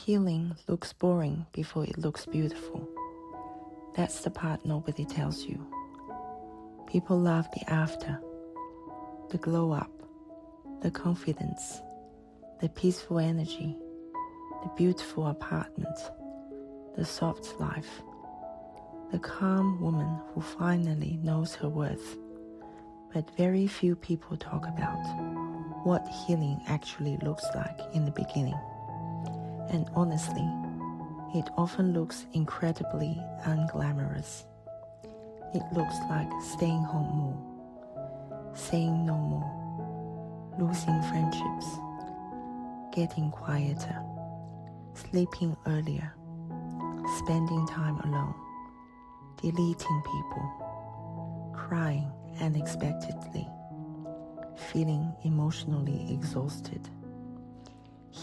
Healing looks boring before it looks beautiful. That's the part nobody tells you. People love the after, the glow up, the confidence, the peaceful energy, the beautiful apartment, the soft life, the calm woman who finally knows her worth. But very few people talk about what healing actually looks like in the beginning. And honestly, it often looks incredibly unglamorous. It looks like staying home more, saying no more, losing friendships, getting quieter, sleeping earlier, spending time alone, deleting people, crying unexpectedly, feeling emotionally exhausted.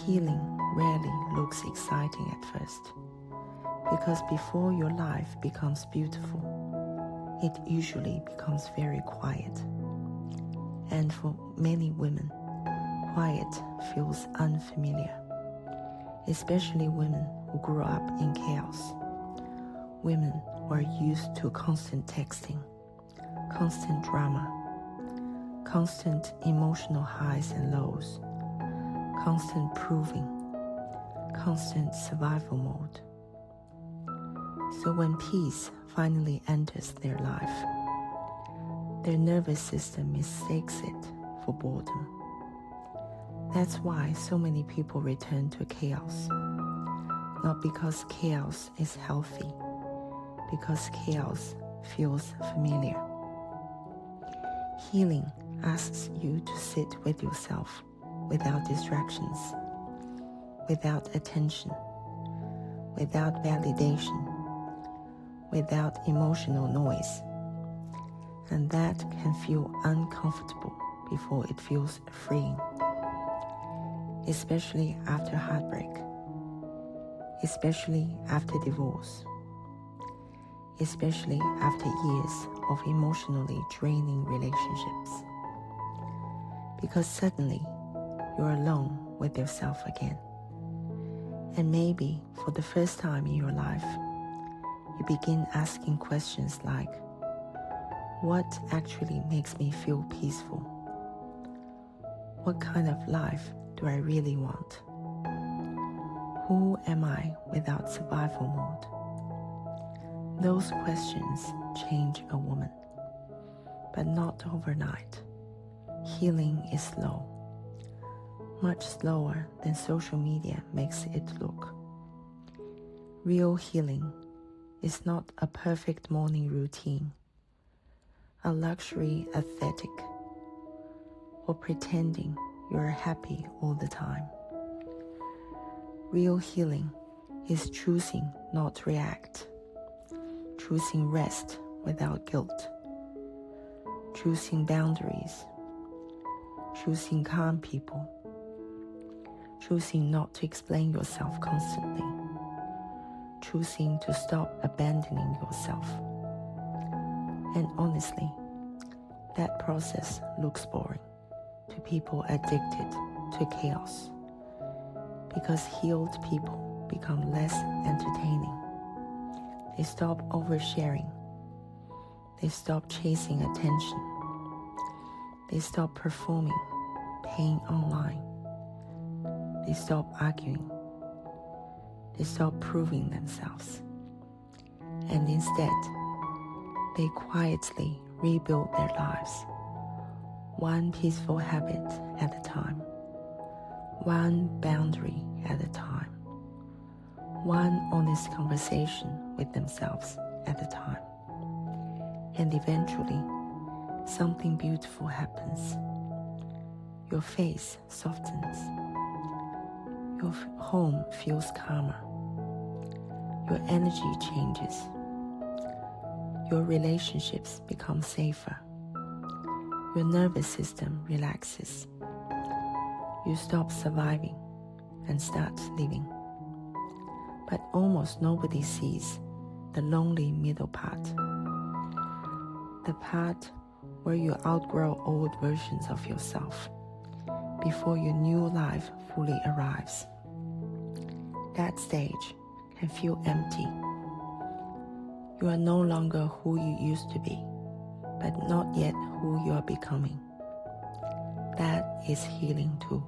Healing rarely looks exciting at first, because before your life becomes beautiful, it usually becomes very quiet. And for many women, quiet feels unfamiliar, especially women who grew up in chaos. Women who are used to constant texting, constant drama, constant emotional highs and lows, constant proving, constant survival mode. So when peace finally enters their life, their nervous system mistakes it for boredom. That's why so many people return to chaos, not because chaos is healthy, because chaos feels familiar. Healing asks you to sit with yourself without distractions, without attention, without validation, without emotional noise. And that can feel uncomfortable before it feels freeing, especially after heartbreak, especially after divorce, especially after years of emotionally draining relationships. Because suddenly, you're alone with yourself again. And maybe for the first time in your life, you begin asking questions like, what actually makes me feel peaceful? What kind of life do I really want? Who am I without survival mode? Those questions change a woman, but not overnight. Healing is slow, much slower than social media makes it look. Real healing is not a perfect morning routine, a luxury aesthetic, or pretending you're happy all the time. Real healing is choosing not to react, choosing rest without guilt, choosing boundaries, choosing calm people, choosing not to explain yourself constantly, choosing to stop abandoning yourself. And honestly, that process looks boring to people addicted to chaos, because healed people become less entertaining. They stop oversharing. They stop chasing attention. They stop performing pain online. They stop arguing. They stop proving themselves. And instead, they quietly rebuild their lives, one peaceful habit at a time, one boundary at a time, one honest conversation with themselves at a time. And eventually, something beautiful happens. Your face softens. Your home feels calmer. Your energy changes. Your relationships become safer. Your nervous system relaxes. You stop surviving and start living. But almost nobody sees the lonely middle part. The part where you outgrow old versions of yourself before your new life fully arrives. that stage can feel empty. You are no longer who you used to be, but not yet who you are becoming. That is healing too.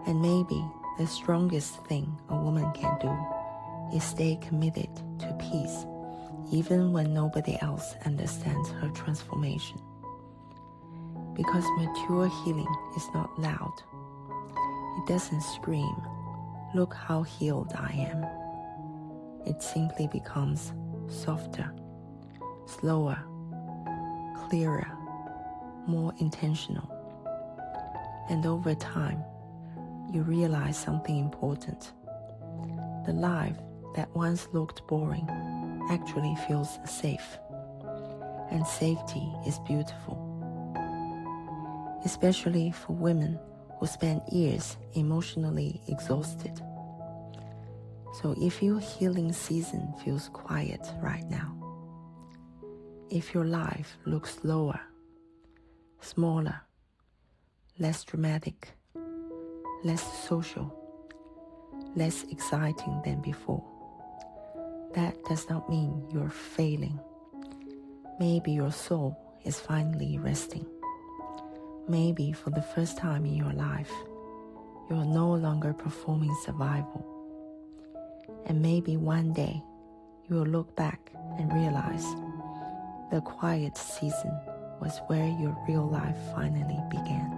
And maybe the strongest thing a woman can do is stay committed to peace, even when nobody else understands her transformation. Because mature healing is not loud. It doesn't scream, "Look how healed I am." It simply becomes softer, slower, clearer, more intentional. And over time, you realize something important. The life that once looked boring actually feels safe. And safety is beautiful. Especially for women who spend years emotionally exhausted. So if your healing season feels quiet right now, if your life looks slower, smaller, less dramatic, less social, less exciting than before, that does not mean you're failing. Maybe your soul is finally resting. Maybe for the first time in your life, you're no longer performing survival. And maybe one day, you'll look back and realize the quiet season was where your real life finally began.